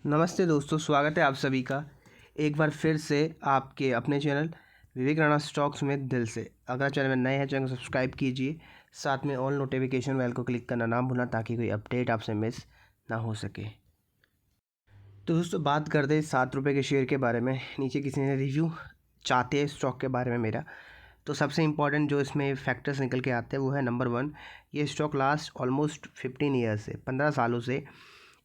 नमस्ते दोस्तों, स्वागत है आप सभी का एक बार फिर से आपके अपने चैनल विवेक राणा स्टॉक्स में दिल से। अगर चैनल में नए हैं, चैनल को सब्सक्राइब कीजिए, साथ में ऑल नोटिफिकेशन बेल को क्लिक करना ना भूलना ताकि कोई अपडेट आपसे मिस ना हो सके। तो दोस्तों, बात करते हैं 7 रुपये के शेयर के बारे में। नीचे किसी ने रिव्यू चाहते हैं स्टॉक के बारे में मेरा, तो सबसे इम्पॉर्टेंट जो इसमें फैक्टर्स निकल के आते हैं वो है नंबर 1, ये स्टॉक लास्ट ऑलमोस्ट 15 ईयर से 15 सालों से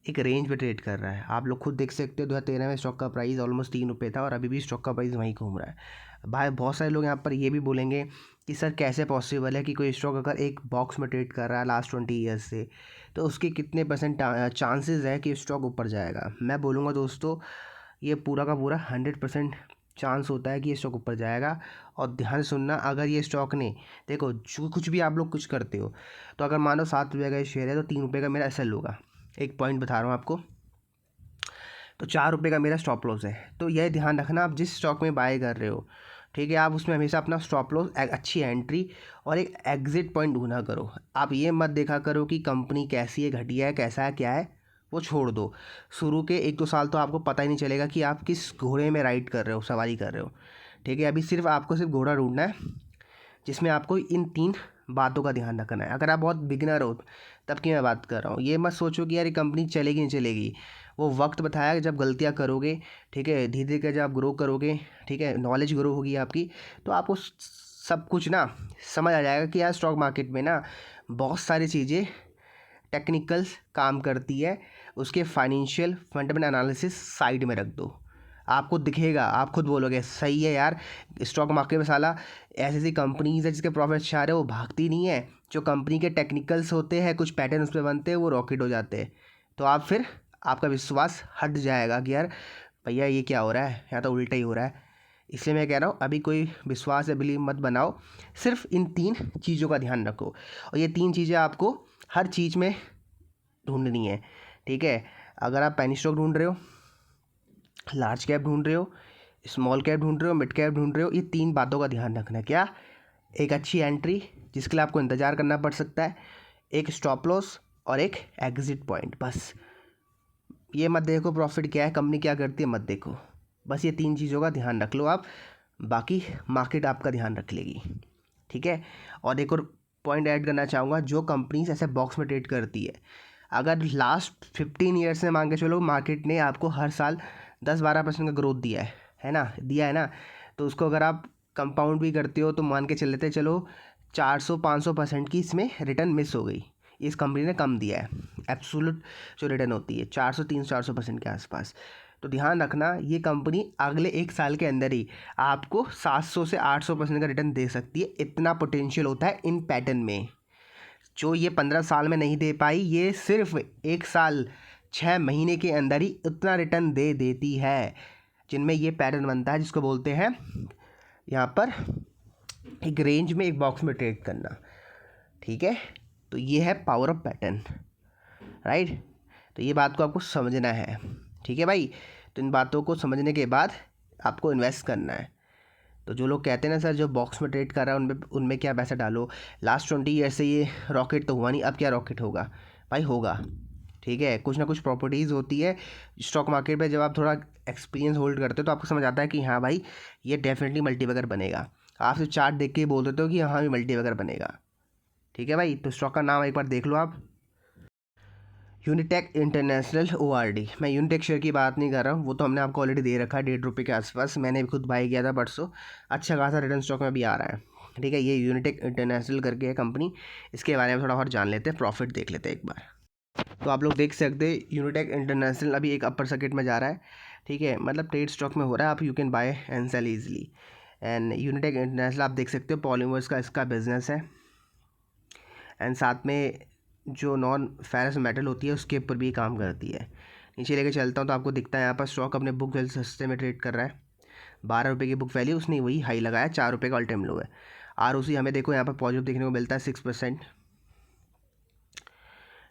एक रेंज में ट्रेड कर रहा है। आप लोग खुद देख सकते हो 2013 में स्टॉक का प्राइस ऑलमोस्ट 3 रुपये था और अभी भी स्टॉक का प्राइस वहीं घूम रहा है। भाई बहुत सारे लोग यहाँ पर ये भी बोलेंगे कि सर कैसे पॉसिबल है कि कोई स्टॉक अगर एक बॉक्स में ट्रेड कर रहा है लास्ट 20 ईयर्स से, तो उसके कितने परसेंट चांसेस है कि स्टॉक ऊपर जाएगा। मैं बोलूँगा दोस्तों, ये पूरा का पूरा 100% चांस होता है कि ये स्टॉक ऊपर जाएगा। और ध्यान से सुनना, अगर ये स्टॉक ने देखो जो कुछ भी आप लोग कुछ करते हो, तो अगर मानो 7 रुपये का ये शेयर है तो 3 रुपये का मेरा एसएल होगा। एक पॉइंट बता रहा हूँ आपको, तो 4 रुपये का मेरा स्टॉप लॉस है। तो यह ध्यान रखना, आप जिस स्टॉक में बाय कर रहे हो, ठीक है, आप उसमें हमेशा अपना स्टॉप लॉस, अच्छी एंट्री और एक एग्जिट पॉइंट ढूंढा करो। आप ये मत देखा करो कि कंपनी कैसी है, घटिया है, कैसा है, क्या है, वो छोड़ दो। शुरू के 1-2 साल तो आपको पता ही नहीं चलेगा कि आप किस घोड़े में राइड कर रहे हो, सवारी कर रहे हो। ठीक है, अभी सिर्फ आपको सिर्फ घोड़ा ढूंढना है जिसमें आपको इन 3 बातों का ध्यान रखना है। अगर आप बहुत बिगिनर हो तब की मैं बात कर रहा हूँ, ये मत सोचो कि यार ये कंपनी चलेगी नहीं चलेगी। वो वक्त बताया कि जब गलतियाँ करोगे, ठीक है, धीरे धीरे जब आप ग्रो करोगे, ठीक है, नॉलेज ग्रो होगी आपकी, तो आपको सब कुछ ना समझ आ जाएगा कि यार स्टॉक मार्केट में ना बहुत सारी चीज़ें टेक्निकल काम करती है। उसके फाइनेंशियल फंडामेंटल एनालिसिस साइड में रख दो, आपको दिखेगा, आप खुद बोलोगे सही है यार, स्टॉक मार्केट में साला ऐसी ऐसी कंपनीज है जिसके प्रॉफिट अच्छा आ रहे हैं, वो भागती नहीं है। जो कंपनी के टेक्निकल्स होते हैं, कुछ पैटर्न उस पर बनते हैं, वो रॉकेट हो जाते हैं। तो आप फिर आपका विश्वास हट जाएगा कि यार भैया ये क्या हो रहा है, या तो उल्टा ही हो रहा है। इसलिए मैं कह रहा हूँ अभी कोई विश्वास या बिलीव मत बनाओ, सिर्फ इन 3 चीज़ों का ध्यान रखो। और ये 3 चीज़ें आपको हर चीज़ में ढूंढनी है। ठीक है, अगर आप पेनी स्टॉक ढूंढ रहे हो, लार्ज कैप ढूंढ रहे हो, स्मॉल कैप ढूंढ रहे हो, मिड कैप ढूंढ रहे हो, ये 3 बातों का ध्यान रखना है। क्या? एक अच्छी एंट्री जिसके लिए आपको इंतज़ार करना पड़ सकता है, एक स्टॉप लॉस और एक एग्जिट पॉइंट। बस ये मत देखो प्रॉफिट क्या है, कंपनी क्या करती है, मत देखो। बस ये 3 चीज़ों का ध्यान रख लो आप, बाकी मार्केट आपका ध्यान रख लेगी। ठीक है, और एक और पॉइंट ऐड करना चाहूँगा, जो कंपनीज ऐसे बॉक्स में ट्रेड करती है, अगर लास्ट 15 ईयर्स में मान के चलो मार्केट ने आपको हर साल 10-12% का ग्रोथ है ना, दिया है ना, तो उसको अगर आप कंपाउंड भी करते हो तो मान के चल लेते चलो 400-500% की इसमें रिटर्न मिस हो गई। इस कंपनी ने कम दिया है, एब्सोल्यूट जो रिटर्न होती है 400-300-400% के आसपास। तो ध्यान रखना, ये कंपनी अगले 1 साल के अंदर ही आपको 700 से 800% का रिटर्न दे सकती है। इतना पोटेंशियल होता है इन पैटर्न में, जो ये 15 साल में नहीं दे पाई, ये सिर्फ 1 साल 6 महीने के अंदर ही उतना रिटर्न दे देती है। जिनमें ये पैटर्न बनता है जिसको बोलते हैं यहाँ पर एक रेंज में, एक बॉक्स में ट्रेड करना। ठीक है, तो ये है पावर ऑफ पैटर्न, राइट। तो ये बात को आपको समझना है, ठीक है भाई। तो इन बातों को समझने के बाद आपको इन्वेस्ट करना है। तो जो लोग कहते हैं ना सर जो बॉक्स में ट्रेड कर रहा है उनमें उनमें क्या पैसा डालो, लास्ट 20 ईयर से ये रॉकेट तो हुआ नहीं, अब क्या रॉकेट होगा भाई, होगा। ठीक है, कुछ ना कुछ प्रॉपर्टीज़ होती है स्टॉक मार्केट में, जब आप थोड़ा एक्सपीरियंस होल्ड करते हो तो आपको समझ आता है कि हाँ भाई ये डेफिनेटली मल्टीबैगर बनेगा। आप सिर्फ चार्ट देख के ही बोल देते हो कि हाँ ये मल्टीबैगर बनेगा। ठीक है भाई, तो स्टॉक का नाम एक बार देख लो आप, यूनिटेक इंटरनेशनल ORD। मैं यूनिटेक शेयर की बात नहीं कर रहा हूँ, वो तो हमने आपको ऑलरेडी दे रखा है 1.5 रुपये के आसपास, मैंने भी खुद बाई किया था परसों, अच्छा खासा रिटर्न स्टॉक में भी आ रहा है। ठीक है, ये यूनिटेक इंटरनेशनल करके है कंपनी, इसके बारे में थोड़ा और जान लेते हैं, प्रॉफिट देख लेते हैं एक बार। तो आप लोग देख सकते हैं यूनिटेक इंटरनेशनल अभी एक अपर सर्किट में जा रहा है। ठीक है, मतलब ट्रेड स्टॉक में हो रहा है, आप you can buy and sell easily. And Unitech international आप देख सकते हो पॉलीमर्स का इसका बिजनेस है, एंड साथ में जो नॉन फेरस मेटल होती है उसके ऊपर भी काम करती है। नीचे लेके चलता हूँ तो आपको दिखता है यहाँ पर स्टॉक अपने बुक वैल्यू सस्ते में ट्रेड कर रहा है। 12 रुपये की बुक वैल्यू, उसने वही हाई लगाया, 4 रुपये का ऑल टाइम लो है। ROC हमें देखो यहाँ पर पॉजिटिव देखने को मिलता है 6%।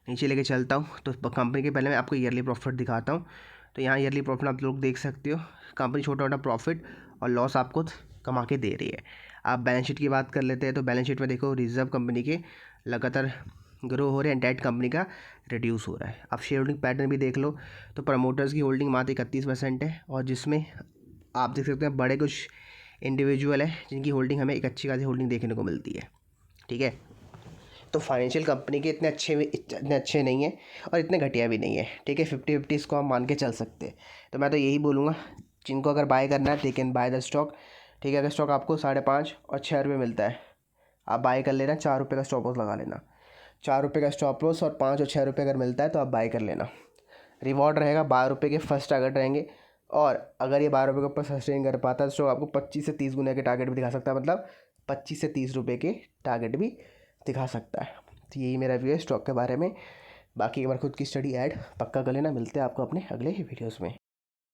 नीचे लेके चलता हूँ तो कंपनी के पहले मैं आपको ईयरली प्रॉफिट दिखाता हूँ। तो यहाँ ईयरली प्रॉफिट आप लोग देख सकते हो, कंपनी छोटा छोटा प्रॉफिट और लॉस आपको कमा के दे रही है। आप बैलेंस शीट की बात कर लेते हैं तो बैलेंस शीट में देखो रिजर्व कंपनी के लगातार ग्रो हो रहे हैं, डेट कंपनी का रिड्यूस हो रहा है। अब शेयर होल्डिंग पैटर्न भी देख लो तो प्रमोटर्स की होल्डिंग मात्र 31% है, और जिसमें आप देख सकते हैं बड़े कुछ इंडिविजुअल है जिनकी होल्डिंग हमें एक अच्छी खासी होल्डिंग देखने को मिलती है। ठीक है, तो फाइनेंशियल कंपनी के इतने अच्छे नहीं है और इतने घटिया भी नहीं है। ठीक है, 50-50 इसको हम मान के चल सकते हैं। तो मैं तो यही बोलूँगा, जिनको अगर बाय करना है they can by the stock. ठीक है, अगर स्टॉक आपको 5.5 और 6 रुपये मिलता है, आप बाय कर लेना, 4 रुपये का स्टॉप लॉस लगा लेना। 4 रुपये का स्टॉप लॉस और 5 और 6 रुपये अगर मिलता है तो आप बाय कर लेना। रिवॉर्ड रहेगा 12 रुपये के फर्स्ट टारगेट रहेंगे, और अगर ये 12 रुपये के ऊपर सस्टेन कर पाता है तो स्टॉक आपको 25 से 30 गुना के टारगेट भी दिखा सकता है, मतलब 25 से 30 रुपये के टारगेट भी दिखा सकता है। तो यही मेरा व्यू है स्टॉक के बारे में। बाकी एक बार खुद की स्टडी ऐड पक्का कर लेना। मिलते हैं आपको अपने अगले वीडियोज़ में।